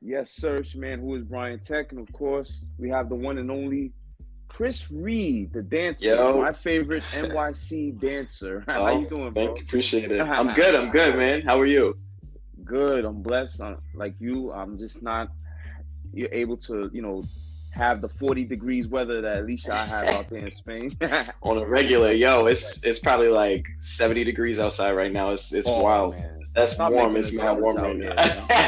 Yes, sir. It's your man, who is Brian Tech, and of course, we have the one and only Chris Reed, the dancer, Yo, my favorite NYC dancer. How you oh, doing, thank bro? you, appreciate it. I'm good, man. How are you? Good. I'm blessed. Like you, I'm just not. You're able to, have the 40 degrees weather that at least I have out there in Spain. On a regular, yo, it's probably like 70 degrees outside right now. It's Oh wild. man, That's stop warm. making It's mad excuses warm right out now.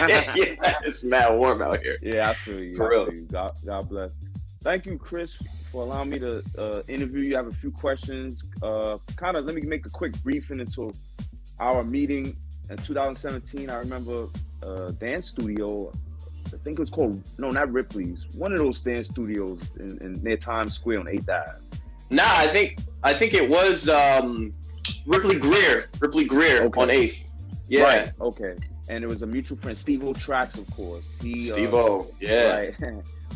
here. You know. Yeah, it's mad warm out here. Yeah, I feel you. For I real. feel you. God bless. Thank you, Chris, for allowing me to interview you. I have a few questions. Let me make a quick briefing into our meeting in 2017. I remember dance studio. I think it was called, no, not Ripley's. One of those dance studios in near Times Square on 8th Ave. Nah, I think it was Ripley Greer on Okay. 8th. Yeah, Right. Okay. And it was a mutual friend, Steve-O Tracks, of course. Steve-O. Yeah. Right.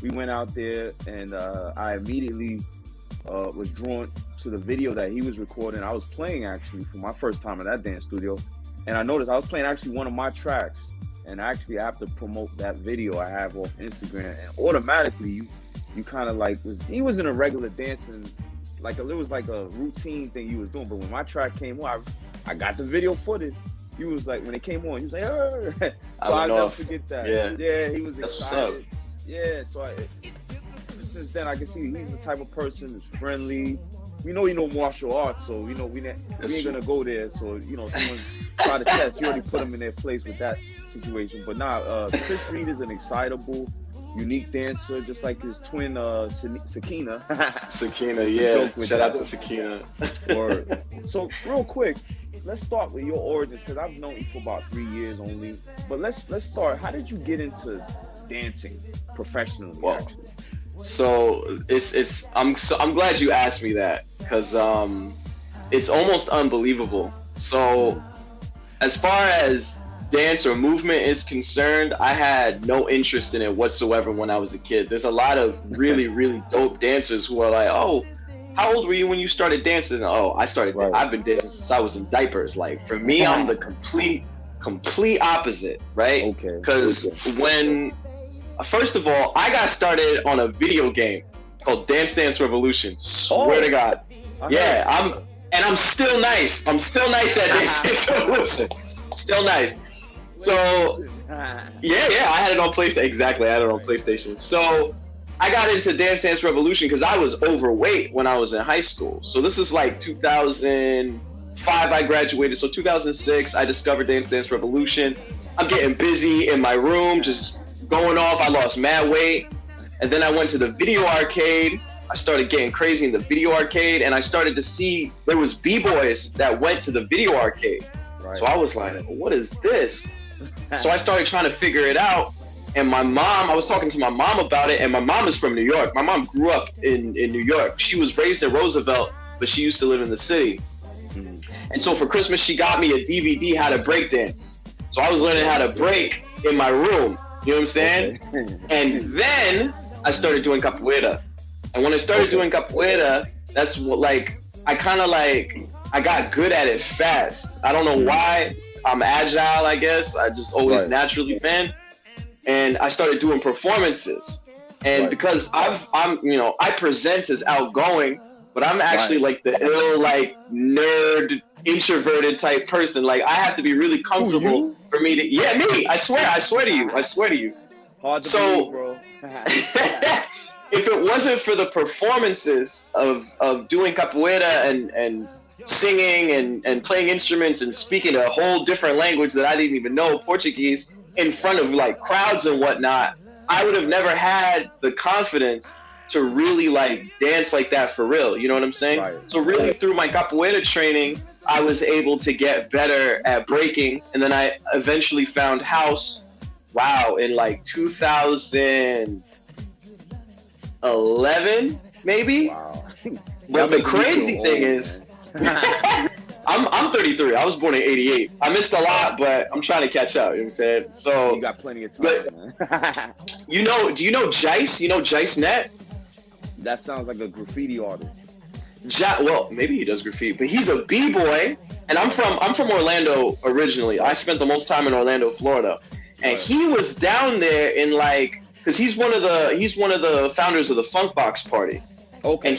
We went out there, and I immediately was drawn to the video that he was recording. I was playing actually for my first time in that dance studio, and I noticed I was playing actually one of my tracks, and actually I have to promote that video I have off Instagram, and automatically you kind of like he was in a regular dancing, like it was like a routine thing you was doing, but when my track came on, I got the video footage. He was like, when it came on, he was like, "Arr!" So I'll never forget that. Yeah, he was That's excited. what's up. Yeah, so since then I can see he's the type of person who's friendly. We know martial arts, so we ain't gonna go there. So someone try to test, you already put them in their place with that situation. But Chris Reed is an excitable, unique dancer, just like his twin Sakina. Sakina, yeah. Joke with Shout out that. to Sakina. Word. So real quick, let's start with your origins, because I've known you for about 3 years only. But let's start. How did you get into dancing professionally? Well, Actually, so I'm glad you asked me that, because it's almost unbelievable. So as far as dance or movement is concerned, I had no interest in it whatsoever when I was a kid. There's a lot of really, really dope dancers who are like, oh, how old were you when you started dancing? Oh, Right. I've been dancing since I was in diapers. Like, for me, I'm the complete opposite, right? Okay. Because first of all, I got started on a video game called Dance Dance Revolution. Swear to God. Yeah, I'm still nice. I'm still nice at Dance Dance Revolution. Still nice. So yeah, I had it on PlayStation. Exactly, I had it on PlayStation. So I got into Dance Dance Revolution because I was overweight when I was in high school. So this is like 2005 I graduated. So 2006 I discovered Dance Dance Revolution. I'm getting busy in my room, just going off. I lost mad weight. And then I went to the video arcade. I started getting crazy in the video arcade, and I started to see there was b-boys that went to the video arcade. Right. So I was like, what is this? So I started trying to figure it out. And I was talking to my mom about it, and my mom is from New York. My mom grew up in New York. She was raised in Roosevelt, but she used to live in the city. And so for Christmas, she got me a DVD, how to break dance. So I was learning how to break in my room. You know what I'm saying? Okay. And then I started doing capoeira. And when I started doing capoeira, that's what, I got good at it fast. I don't know why. I'm agile, I guess. I just always naturally been. And I started doing performances. And because I present as outgoing, but I'm actually like the ill, nerd, introverted type person. Like, I have to be really comfortable for me to, me. I swear to you. Hard to believe, bro. If it wasn't for the performances of doing capoeira and singing and playing instruments and speaking a whole different language that I didn't even know, Portuguese, in front of crowds and whatnot, I would have never had the confidence to really dance like that for real. You know what I'm saying? Right. So really through my capoeira training, I was able to get better at breaking, and then I eventually found house. Wow, in 2011 maybe. Wow. But the crazy thing is, I'm 33. I was born in 88. I missed a lot, but I'm trying to catch up. You know what I'm saying? So you got plenty of time, man. do you know Jice? You know Jice Net? That sounds like a graffiti artist. Well, maybe he does graffiti, but he's a b-boy, and I'm from Orlando originally. I spent the most time in Orlando, Florida, and he was down there in like, because he's one of the founders of the Funk Box Party. Okay. And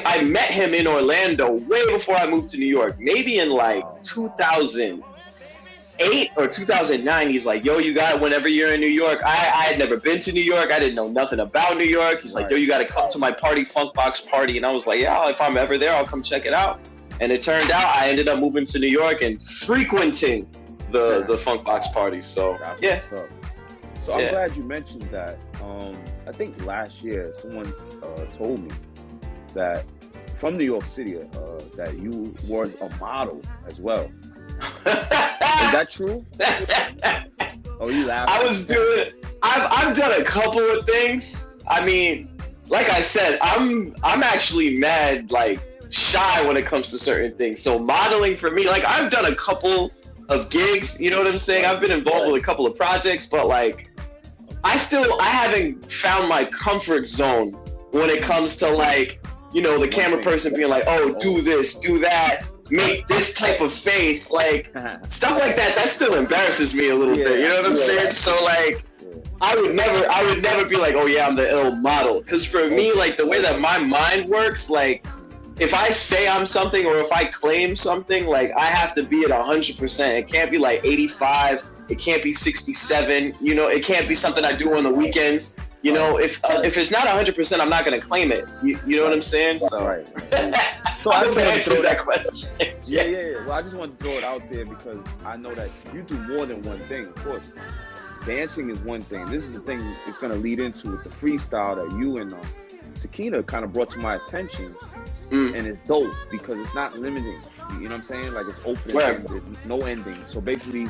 I met him in Orlando way before I moved to New York, maybe in like 2008 or 2009. He's like, yo, you got it whenever you're in New York. I had never been to New York. I didn't know nothing about New York. He's like, yo, you got to come to my party, Funk Box Party. And I was like, yeah, if I'm ever there, I'll come check it out. And it turned out I ended up moving to New York and frequenting the Funk Box Party. So, yeah. So I'm glad you mentioned that. I think last year someone told me that from New York City that you were a model as well. Is that true? Oh, you laughing? I've done a couple of things. I mean, like I said, I'm actually mad, like, shy when it comes to certain things. So modeling for me, like, I've done a couple of gigs, you know what I'm saying? I've been involved with a couple of projects, but like, I haven't found my comfort zone when it comes to, like, you know, the camera person being like, oh, do this, do that, make this type of face, like, stuff like that. That still embarrasses me a little bit, you know what I'm saying? So, like, I would never be like, oh yeah, I'm the ill model. Because for me, like, the way that my mind works, like, if I say I'm something or if I claim something, like, I have to be at 100%. It can't be like 85. It can't be 67. You know, it can't be something I do on the weekends. You know, if it's not 100%, I'm not gonna claim it. You know what I'm saying? So, right. So I just answer that question. Yeah. Well, I just want to throw it out there because I know that you do more than one thing. Of course, dancing is one thing. This is the thing it's gonna lead into with the freestyle that you and Sakina kind of brought to my attention, and it's dope because it's not limiting. You know what I'm saying? Like, it's open, there's no ending. So basically,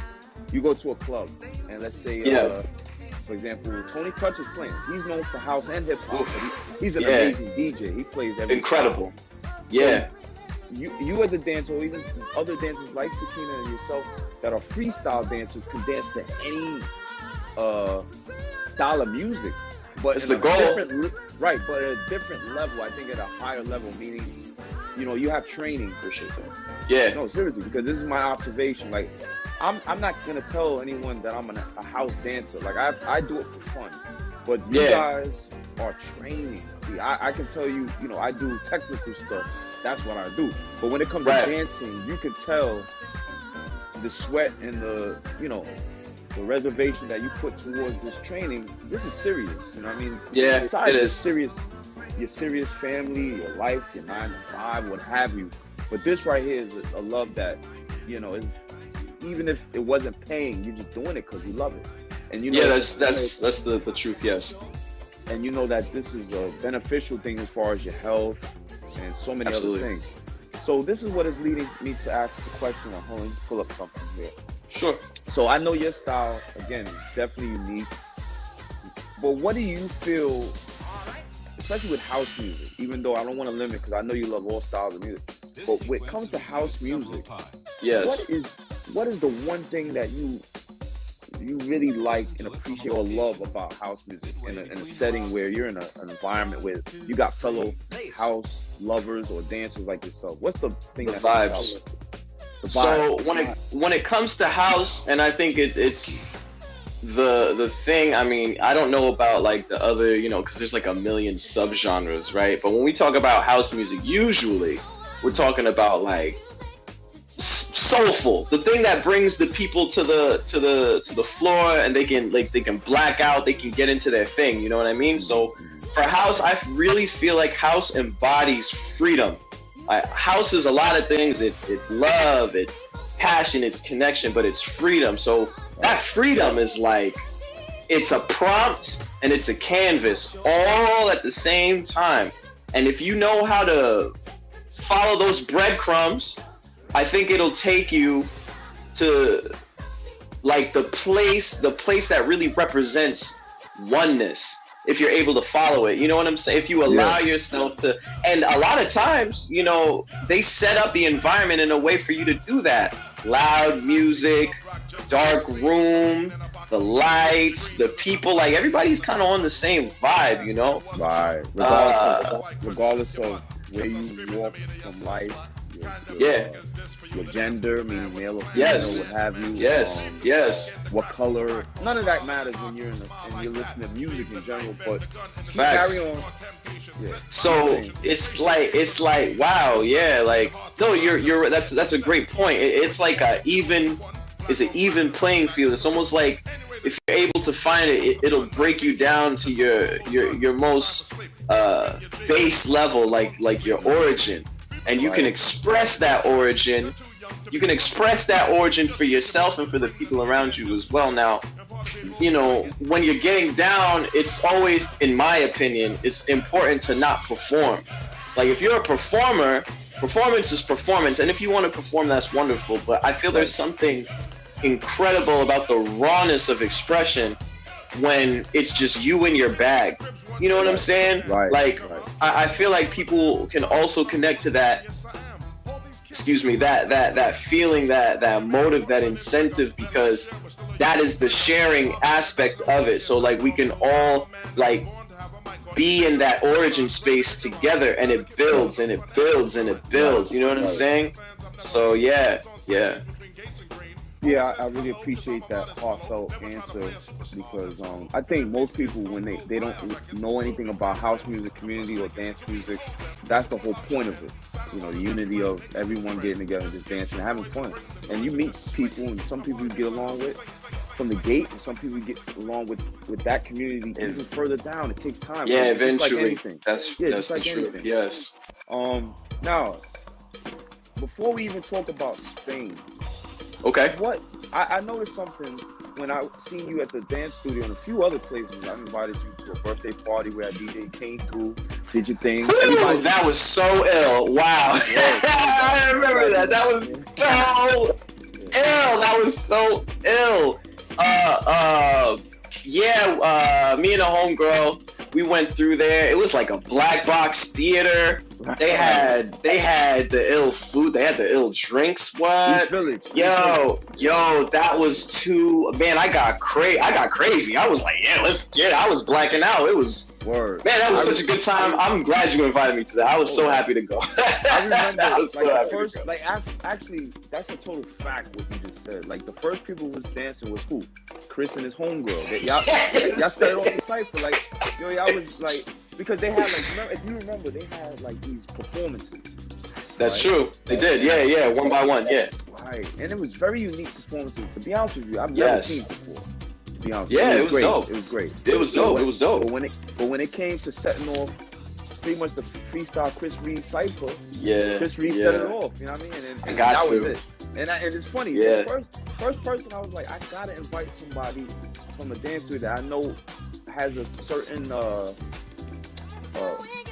you go to a club and let's say, for example, Tony Touch is playing. He's known for house and hip hop. He's an amazing DJ. He plays every incredible. Time. So you as a dancer, or even other dancers like Sakina and yourself that are freestyle dancers, can dance to any style of music. But it's the goal. Right, but at a different level. I think at a higher level, meaning, you know, you have training for shit. Yeah. No, seriously, because this is my observation. Like, I'm not gonna tell anyone that I'm a house dancer. Like, I do it for fun, but you guys are training. See, I can tell you, you know, I do technical stuff. That's what I do. But when it comes to dancing, you can tell the sweat and the, you know, the reservation that you put towards this training. This is serious. You know what I mean? Yeah, besides it is serious. Your serious family, your life, your 9 to 5, what have you. But this right here is a love that, you know, is, even if it wasn't paying, you're just doing it because you love it. And you know, that's the truth. Yes. And you know that this is a beneficial thing as far as your health and so many other things. So this is what is leading me to ask the question. I'm going to pull up something here. Sure. So I know your style, again, is definitely unique. But what do you feel, especially with house music, even though I don't want to limit because I know you love all styles of music, but when it comes to house music, what is the one thing that you really like and appreciate or love about house music in a setting where you're in an environment where you got fellow house lovers or dancers like yourself? What's the thing that vibes? So when it comes to house, and I think it's the thing, I mean, I don't know about like the other, you know, because there's like a million subgenres, right? But when we talk about house music, usually we're talking about like soulful, the thing that brings the people to the floor, and they can black out, they can get into their thing, you know what I mean? So for house, I really feel like house embodies freedom. House is a lot of things. It's love, it's passion, it's connection, but it's freedom. So that freedom is like, it's a prompt and it's a canvas all at the same time. And if you know how to follow those breadcrumbs, I think it'll take you to like the place that really represents oneness. If you're able to follow it, you know what I'm saying? If you allow yourself to, and a lot of times, you know, they set up the environment in a way for you to do that. Loud music, dark room, the lights, the people, like everybody's kind of on the same vibe, you know? Right. Regardless of where you walk from life. your gender, meaning male or female, what have you. Yes. What color? None of that matters when you're and you're listening to music in general. But Facts. carry on. Yeah. So it's like wow, yeah, like no, you're that's a great point. It's like an even playing field. It's almost like if you're able to find it, it'll break you down to your most base level, like your origin, and you can express that origin. You can express that origin for yourself and for the people around you as well. Now, you know, when you're getting down, it's always, in my opinion, it's important to not perform. Like if you're a performer, performance is performance, and if you want to perform, that's wonderful. But I feel there's something incredible about the rawness of expression when it's just you in your bag. You know what I'm saying? Like I feel like people can also connect to that. Excuse me, that feeling, that motive, that incentive, because that is the sharing aspect of it. So like we can all like be in that origin space together, and it builds and it builds and it builds. You know what I'm saying? So yeah. Yeah, I really appreciate that heartfelt answer, because I think most people, when they don't know anything about house music community or dance music, that's the whole point of it. You know, the unity of everyone getting together and just dancing and having fun. And you meet people, and some people you get along with from the gate, and some people you get along with that community even further down. It takes time. Yeah, right? eventually. Like that's like the truth. anything. Yes. Now, before we even talk about Spain. Okay. What I noticed something when I seen you at the dance studio and a few other places. I invited you to a birthday party where a DJ came through, did your thing. That was so ill. Wow. I remember that. That was so ill. That was so ill. Me and a homegirl, we went through there. It was like a black box theater. They had the ill food. They had the ill drinks. What? Yo, that was too. Man, I got crazy. I was like, yeah, let's get it. I was blacking out. It was. Word. Man, that was such a good time. I'm glad you invited me to that. I was so happy to go. I remember, actually, that's a total fact what you just said. Like, the first people who was dancing was who? Chris and his homegirl. Y'all said it on the cypher. Like, yo, y'all was like, because they had like, if you remember, they had like these performances. That's true. They did. Yeah. One by one. Yeah. Right. And it was very unique performances. To be honest with you, I've never seen before. Yeah, it was great. dope. It was great. It was dope. But when it came to setting off pretty much the freestyle Chris Reed cypher, Chris Reed set it off. You know what I mean? And that was it. And it's funny. Yeah. The first person I was like, I gotta invite somebody from a dance studio that I know has a certain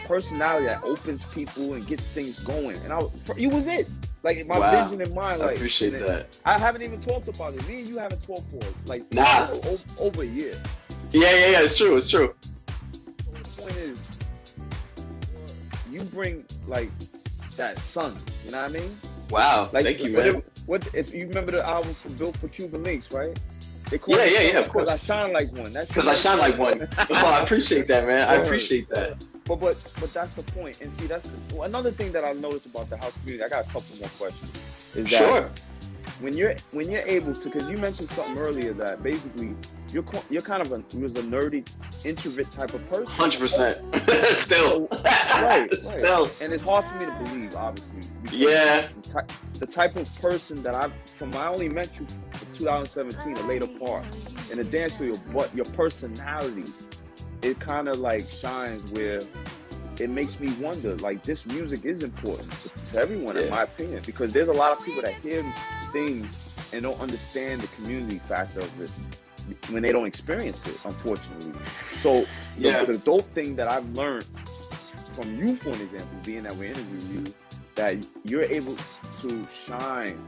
personality that opens people and gets things going. And you was it. Like my vision in mind. Like, I appreciate that. I haven't even talked about it. Me and you haven't talked for like over a year. Yeah. It's true. So the point is, you bring like that sun. You know what I mean? Wow. Like, thank you, man. What if you remember the album from Built for Cuban Links, right? Yeah, of course. Because I shine like one. Because I shine like one. Oh, I appreciate that, man. I appreciate that. But that's the point. And see, that's another thing that I noticed about the house community. I got a couple more questions. Is that when you're able to, because you mentioned something earlier that basically you're kind of you was a nerdy introvert type of person. 100%. Still. Right. Still. And it's hard for me to believe, obviously. Yeah. The type of person that I only met you in 2017, a later part in a dance studio, but your personality, it kind of like shines where it makes me wonder, like, this music is important to everyone, in my opinion, because there's a lot of people that hear things and don't understand the community factor of it when they don't experience it, unfortunately. So the dope thing that I've learned from you, for an example, being that we're interviewing you, that you're able to shine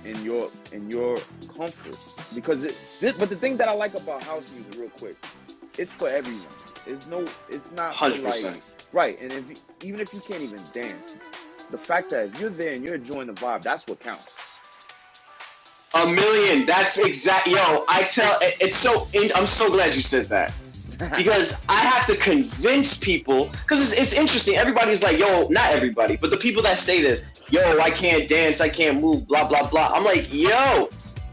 in your comfort, because but the thing that I like about house music, real quick, it's for everyone. It's not 100%. like, right. And even if you can't even dance, the fact that if you're there and you're enjoying the vibe, that's what counts. A million. That's exact. Yo, I'm so glad you said that. because I have to convince people, because it's interesting. Everybody's like, yo, not everybody, but the people that say this, yo, I can't dance, I can't move, blah, blah, blah. I'm like, yo,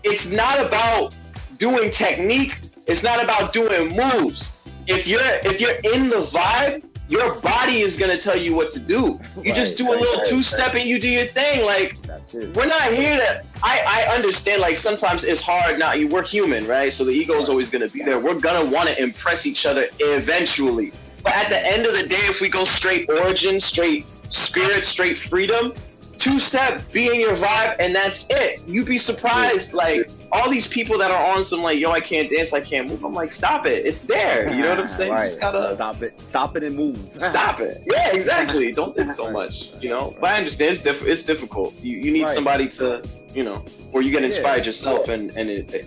it's not about doing technique. It's not about doing moves. If you're in the vibe, your body is gonna tell you what to do. You just do a little two-step and you do your thing. Like, that's it. We're not here to. I understand. Like, sometimes it's hard. We're human, right? So the ego is always gonna be there. We're gonna want to impress each other eventually. But at the end of the day, if we go straight origin, straight spirit, straight freedom, two-step, be in your vibe, and that's it. You'd be surprised, like, all these people that are on some, like, yo, I can't dance, I can't move. I'm like, stop it. It's there. You know what I'm saying? Right. You just gotta stop it and move. Stop it. Yeah, exactly. Don't think so much, you know? But I understand it's difficult. You need somebody to, you know, or you get inspired yourself and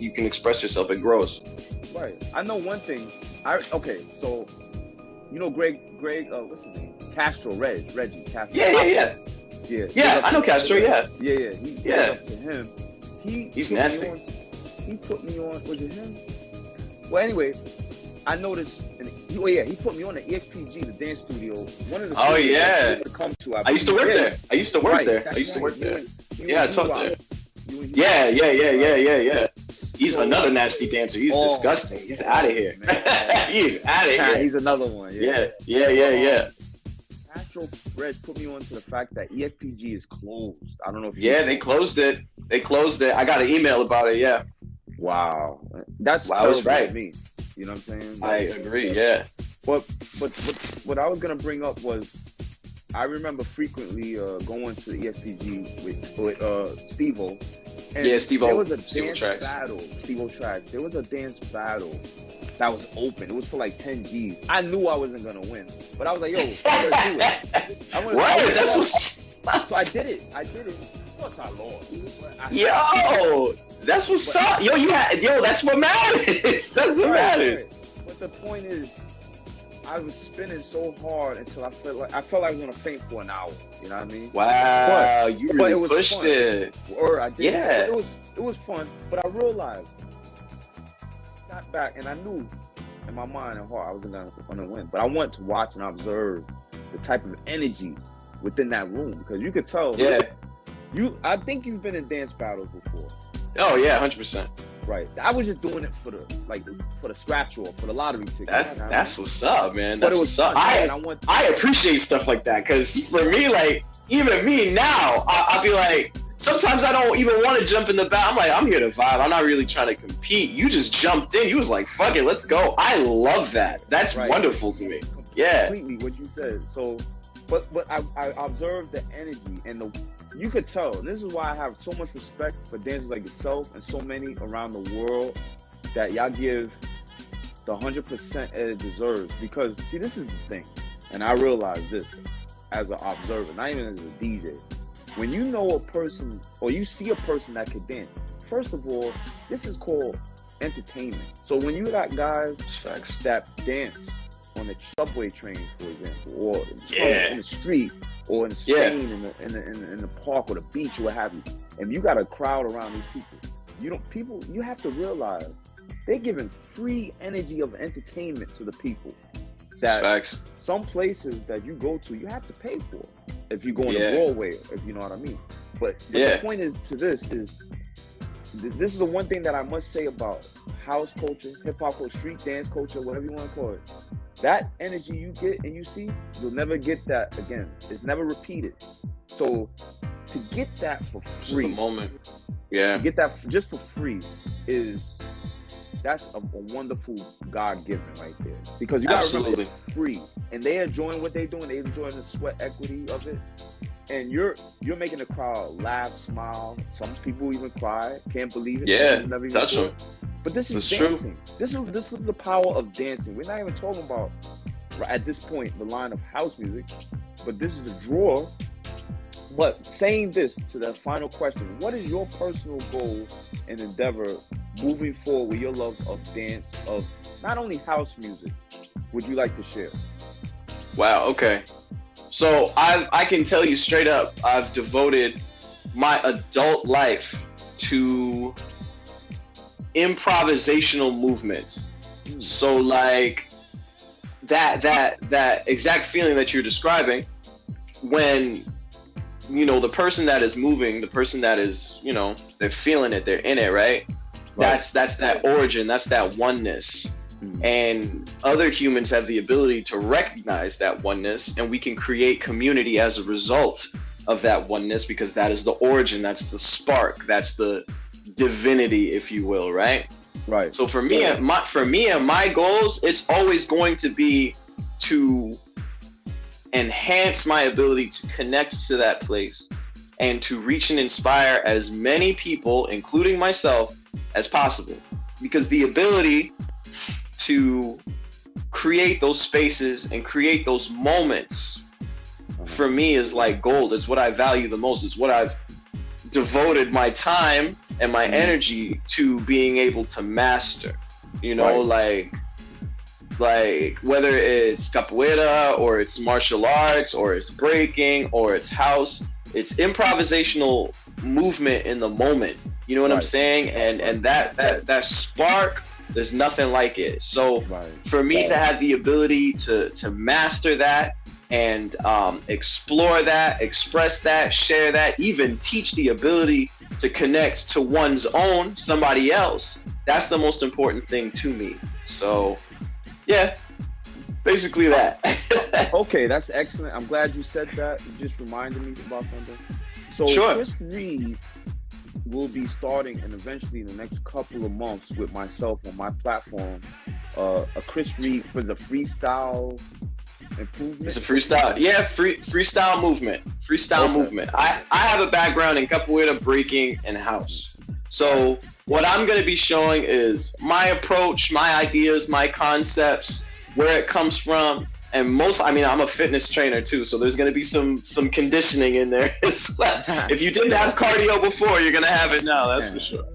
you can express yourself. It grows. Right. I know one thing. So, you know Greg, what's his name? Reggie Castro. Yeah, I know Castro, yeah. Yeah. Up to him. He's nasty. He put me on, was it him? Well, anyway, I noticed, he put me on the EXPG, the dance studio. One of the studios to come to. I used to work there. I used to work there. Yeah, I taught there. Yeah. He's another nasty dancer. He's disgusting. He's out of here. He's out of here. He's another one. Yeah. Astro Red put me on to the fact that EXPG is closed. I don't know if they closed it. I got an email about it. Yeah. Wow. That's terrible to me. You know what I'm saying? I agree. Yeah. But what I was gonna bring up was, I remember frequently going to the ESPG with Steve-O. Steve-O. There was a dance battle. Steve-O Tracks. There was a dance battle that was open. It was for like 10 G's. I knew I wasn't gonna win, but I was like, yo, I'm gonna do it. So I did it. Of course I lost. Yo, that's what's up. That's what matters. That's what matters. But the point is, I was spinning so hard until I felt like I was gonna faint for an hour. You know what I mean? Wow, you really pushed it. Or I did. Yeah. It was fun, but I realized, sat back and I knew in my mind and heart I wasn't gonna win. But I wanted to watch and observe the type of energy within that room, because you could tell. Yeah. I think you've been in dance battles before. Oh yeah, 100%. Right. I was just doing it for the scratch off, for the lottery ticket. That's what's up, man. That's what's up. I appreciate stuff like that, because for me, like, even me now, I'll be like, sometimes I don't even want to jump in the battle. I'm like, I'm here to vibe. I'm not really trying to compete. You just jumped in. You was like, fuck it, let's go. I love that. That's wonderful to me. Yeah. Completely what you said. So, but I observed the energy and you could tell. And this is why I have so much respect for dancers like yourself and so many around the world, that y'all give the 100% it deserves. Because see, this is the thing, and I realize this as an observer, not even as a DJ. When you know a person or you see a person that could dance, first of all, this is called entertainment. So when you got guys that dance on the subway train, for example, or in the street, or in Spain, in the park or the beach or what have you, and you got a crowd around these people, you have to realize they're giving free energy of entertainment to the people. That some places that you go to, you have to pay for if you go on the Broadway, if you know what I mean. But the point is this is the one thing that I must say about house culture, hip hop culture, street dance culture, whatever you want to call it. That energy you get and you see, you'll never get that again. It's never repeated. So to get that for free, the moment, to get that just for free that's a wonderful God-given right there. Because you gotta remember, it's free, and they're enjoying what they're doing. They're enjoying the sweat equity of it, and you're making the crowd laugh, smile. Some people even cry. Can't believe it. Yeah, touch them. But this is dancing. This is the power of dancing. We're not even talking about, at this point, the line of house music, but this is the draw. But saying this to the final question, what is your personal goal and endeavor moving forward with your love of dance, of not only house music, would you like to share? Wow, okay. So I can tell you straight up, I've devoted my adult life to improvisational movement. So like that exact feeling that you're describing, when the person that is moving, the person that is, they're feeling it, they're in it, right? That's that origin, that's that oneness. And other humans have the ability to recognize that oneness, and we can create community as a result of that oneness, because that is the origin, that's the spark, that's the divinity, if you will, right? Right. So for me and my goals, it's always going to be to enhance my ability to connect to that place and to reach and inspire as many people, including myself, as possible. Because the ability to create those spaces and create those moments, for me, is like gold. It's what I value the most. It's what I've devoted my time and my energy to being able to master. Like whether it's capoeira or it's martial arts or it's breaking or it's house, it's improvisational movement in the moment. You know what I'm saying? And that spark, there's nothing like it. So for me to have the ability to master that and explore that, express that, share that, even teach the ability to connect to one's own, somebody else, that's the most important thing to me. So yeah, basically that. Okay, that's excellent. I'm glad you said that. You just reminded me about something. So sure. Chris Reed will be starting, and eventually in the next couple of months, with myself on my platform, a Chris Reed for the freestyle improvement. It's a freestyle, freestyle movement. Movement. I have a background in capoeira, breaking, and house. So what I'm going to be showing is my approach, my ideas, my concepts, where it comes from, and I'm a fitness trainer too, so there's going to be some conditioning in there. If you didn't have cardio before, you're going to have it now, that's for sure.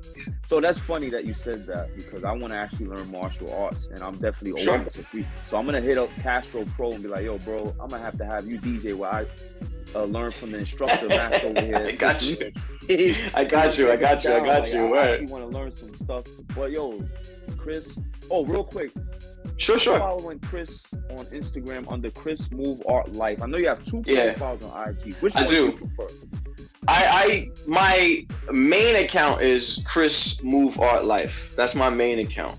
So that's funny that you said that, because I want to actually learn martial arts, and I'm definitely open to free. So I'm going to hit up Castro Pro and be like, yo, bro, I'm going to have you DJ while I learn from the instructor master over here. I got you. I got you. I actually want to learn some stuff. But yo, Chris, real quick. Sure. Following Chris on Instagram under Chris Move Art Life. I know you have two profiles on IG. Which one do you prefer? My main account is Chris Move Art Life. That's my main account.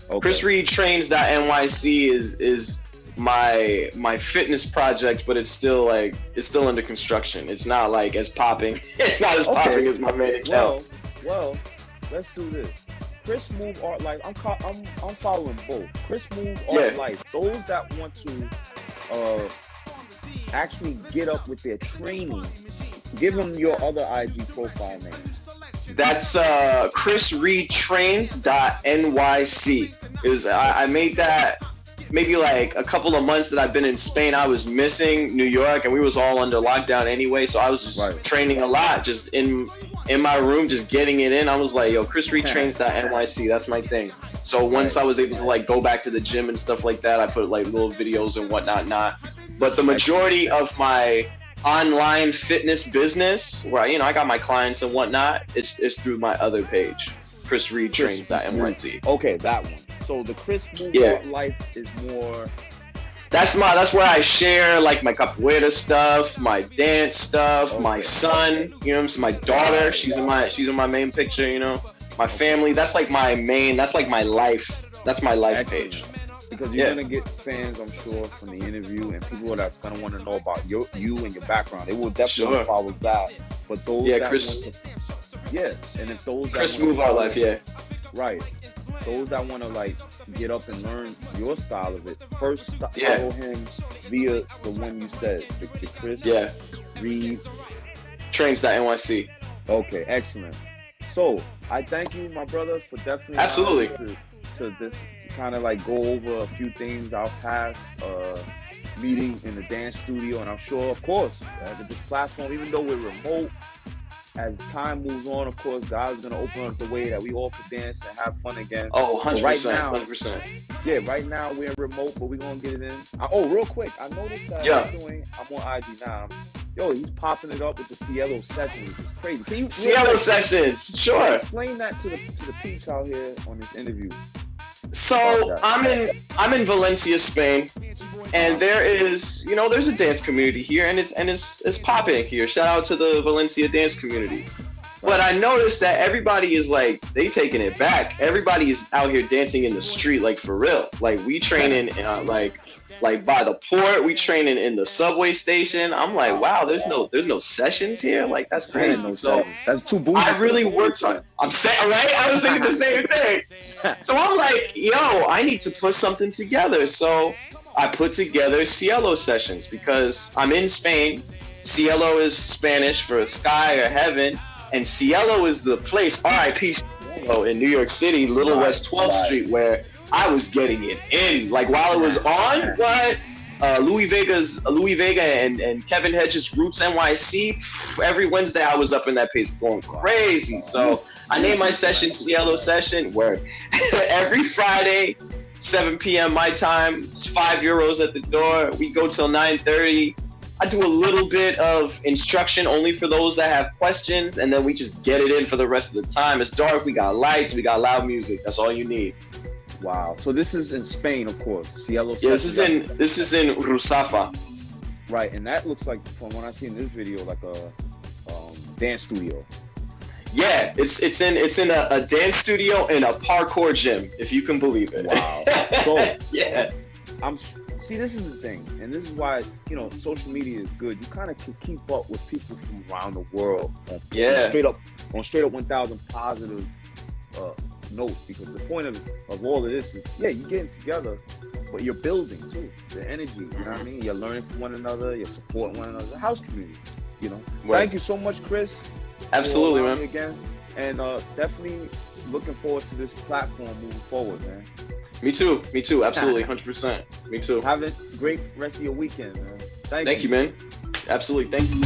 Okay. Chris Reed Trains.nyc is my fitness project, but it's still under construction. It's not like as popping. It's not as popping as my main account. Well, let's do this. Chris Move Art Life. I'm following both. Chris Move Art Life. Those that want to actually get up with their training, give them your other IG profile name. That's Chris Reed Trains.nyc. I made that maybe like a couple of months that I've been in Spain. I was missing New York, and we was all under lockdown anyway, so I was just training a lot, just in my room, just getting it in. I was like, yo, Chris Reed Trains.nyc, that's my thing. So once I was able to like go back to the gym and stuff like that, I put like little videos and whatnot. But the majority of my online fitness business, where I got my clients and whatnot, it's through my other page, Chris Reed Trains.nyc. Okay, that one. So the Chris Move Art Life is more. That's where I share like my capoeira stuff, my dance stuff, my son, my daughter, she's in my main picture, my family. That's like my life. That's my life page. Because you're gonna get fans, I'm sure, from the interview, and people that's gonna want to know about you and your background. They will definitely follow that. But those and if those Chris Move Art Life, right. Those that want to like get up and learn your style of it, first follow him via the one you said, the Chris Reed Trains.nyc. Okay, excellent. So I thank you, my brothers, for definitely absolutely to kind of like go over a few things our past meeting in the dance studio, and I'm sure, of course, that this platform, even though we're remote, as time moves on, of course, God's going to open up the way that we all can dance and have fun again. Oh, 100%. Right now, 100%. Yeah, right now we're remote, but we're going to get it in. Real quick, I noticed that I'm on IG now. Yo, he's popping it up with the Cielo Sessions, which is crazy. Cielo Sessions, sure. Explain that to the peeps out here on this interview. So I'm in Valencia, Spain, and there's a dance community here, and it's popping here. Shout out to the Valencia dance community. But I noticed that everybody is like, they taking it back. Everybody's out here dancing in the street, like for real. Like we training like by the port, we training in the subway station. I'm like, wow, there's no sessions here. Like that's crazy. No, so that's too bougie. I really worked on. I'm saying, right? I was thinking the same thing. So I'm like, yo, I need to put something together. So I put together Cielo sessions because I'm in Spain. Cielo is Spanish for sky or heaven. And Cielo is the place, R.I.P. Cielo in New York City, Little West 12th Street, where I was getting it in. Like while it was on, what? Louis Vega and Kevin Hedges Roots NYC. Every Wednesday I was up in that place going crazy. So I named my session Cielo Session. Word. Every Friday, 7 p.m. my time. It's €5 at the door. We go till 9:30. I do a little bit of instruction only for those that have questions, and then we just get it in for the rest of the time. It's dark, we got lights, we got loud music. That's all you need. Wow. So this is in Spain, of course. Cielo. Yeah, this is in Rusafa. Right, and that looks like, from what I see in this video, like a dance studio. Yeah, it's in a dance studio and a parkour gym, if you can believe it. Wow. So yeah. See, this is the thing, and this is why, social media is good. You kind of can keep up with people from around the world on straight up 1,000 positive notes, because the point of all of this is, you're getting together, but you're building too. The energy, you know what I mean? You're learning from one another, you're supporting one another. The house community, Right. Thank you so much, Chris. Absolutely, man. Again, and definitely looking forward to this platform moving forward, man. Me too. Absolutely, 100%. Me too. Have a great rest of your weekend, man. Thank you, man. Absolutely. Thank you.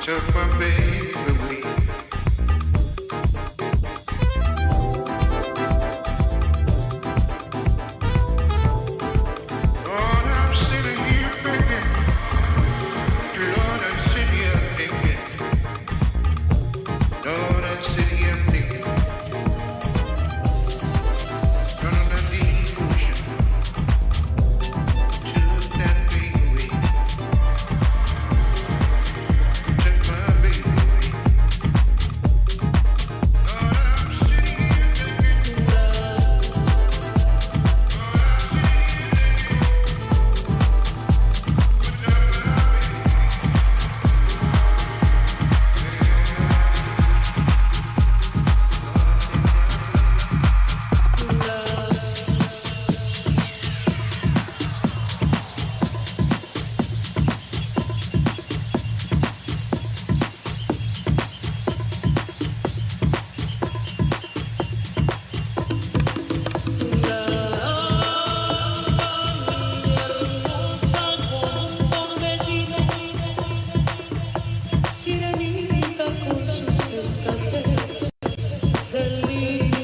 took my baby away. Lord, I'm sitting here thinking. Lord, I'm sitting here thinking. Lord, I'm sitting here thinking. Running the deep ocean. Took that baby away. Took my baby away. Lord, I'm sitting here thinking. Lord, I'm Sirenita con sus encajes del nido.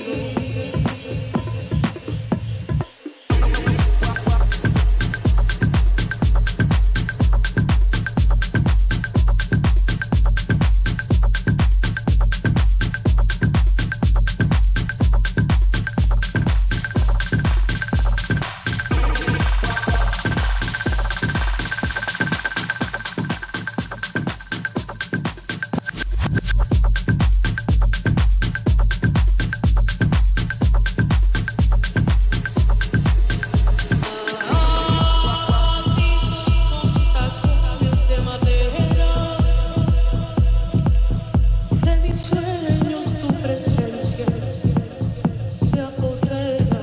De madera, de mis sueños tu presencia se apodera.